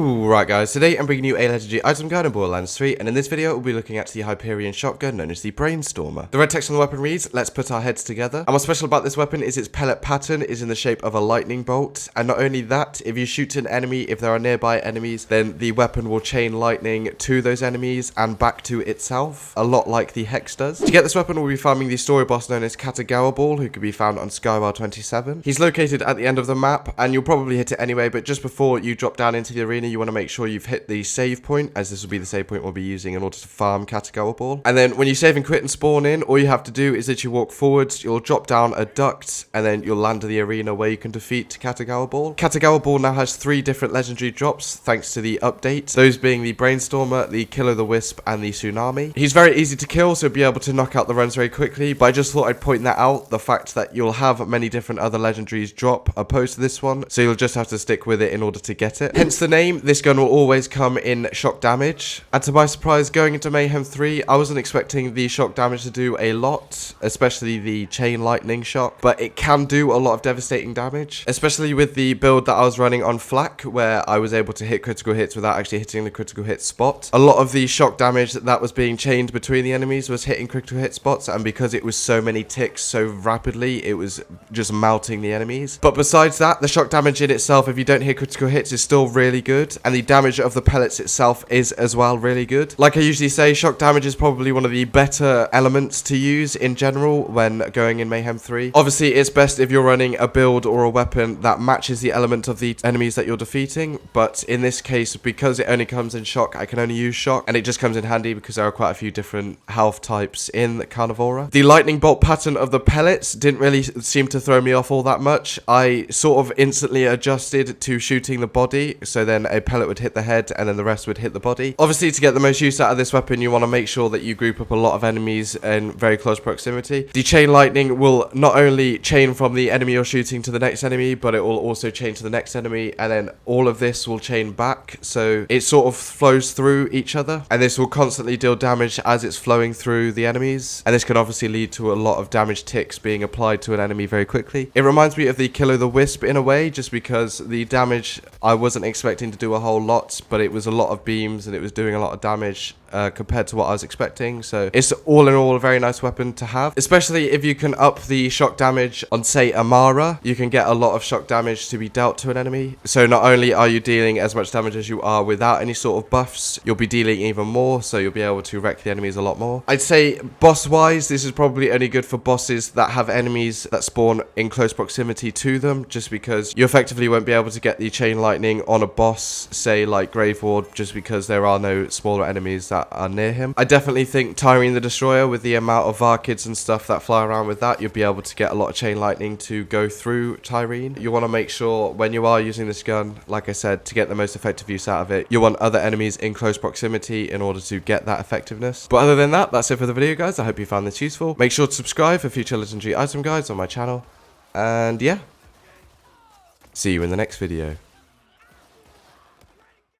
Alright guys, today I'm bringing you a legendary item guide in Borderlands 3, and in this video we'll be looking at the Hyperion shotgun known as the Brainstormer. The red text on the weapon reads, "Let's put our heads together." And what's special about this weapon is its pellet pattern is in the shape of a lightning bolt, and not only that, if you shoot an enemy, if there are nearby enemies, then the weapon will chain lightning to those enemies and back to itself, a lot like the Hex does. To get this weapon we'll be farming the story boss known as Ball, who can be found on Skywell 27. He's located at the end of the map, and you'll probably hit it anyway, but just before you drop down into the arena you want to make sure you've hit the save point, as this will be the save point we'll be using in order to farm Ball. And then when you save and quit and spawn in, all you have to do is that you walk forwards, you'll drop down a duct, and then you'll land in the arena where you can defeat Ball. Ball now has 3 different legendary drops thanks to the update, those being the Brainstormer, the Will-O-the-Wisp, and the Tsunami. He's very easy to kill, so be able to knock out the runs very quickly, but I just thought I'd point that out, the fact that you'll have many different other legendaries drop opposed to this one, so you'll just have to stick with it in order to get it. Hence the name. This gun will always come in shock damage, and to my surprise, going into Mayhem 3, I wasn't expecting the shock damage to do a lot, especially the chain lightning shock, but it can do a lot of devastating damage, especially with the build that I was running on Flak, where I was able to hit critical hits without actually hitting the critical hit spot. A lot of the shock damage that was being chained between the enemies was hitting critical hit spots, and because it was so many ticks so rapidly, it was just melting the enemies. But besides that, the shock damage in itself, if you don't hit critical hits, is still really good, and the damage of the pellets itself is as well really good. Like I usually say, shock damage is probably one of the better elements to use in general when going in Mayhem 3. Obviously, it's best if you're running a build or a weapon that matches the element of the enemies that you're defeating, but in this case, because it only comes in shock, I can only use shock, and it just comes in handy because there are quite a few different health types in Carnivora. The lightning bolt pattern of the pellets didn't really seem to throw me off all that much. I sort of instantly adjusted to shooting the body, so then a pellet would hit the head and then the rest would hit the body. Obviously, to get the most use out of this weapon, you want to make sure that you group up a lot of enemies in very close proximity. The chain lightning will not only chain from the enemy you're shooting to the next enemy, but it will also chain to the next enemy, and then all of this will chain back, so it sort of flows through each other, and this will constantly deal damage as it's flowing through the enemies, and this can obviously lead to a lot of damage ticks being applied to an enemy very quickly. It reminds me of the Will-O-the-Wisp in a way, just because the damage, I wasn't expecting to do a whole lot, but it was a lot of beams and it was doing a lot of damage compared to what I was expecting. So it's all in all a very nice weapon to have, especially if you can up the shock damage on, say, Amara. You can get a lot of shock damage to be dealt to an enemy, so not only are you dealing as much damage as you are without any sort of buffs, you'll be dealing even more, so you'll be able to wreck the enemies a lot more. I'd say boss wise, this is probably only good for bosses that have enemies that spawn in close proximity to them, just because you effectively won't be able to get the chain lightning on a boss, say like Grave Ward, just because there are no smaller enemies that are near him. I definitely think Tyrene the Destroyer, with the amount of Varkids and stuff that fly around with that, you'll be able to get a lot of chain lightning to go through Tyrene. You want to make sure when you are using this gun, like I said, to get the most effective use out of it, you want other enemies in close proximity in order to get that effectiveness. But other than that, that's it for the video, guys. I hope you found this useful. Make sure to subscribe for future legendary item guides on my channel, and yeah, see you in the next video.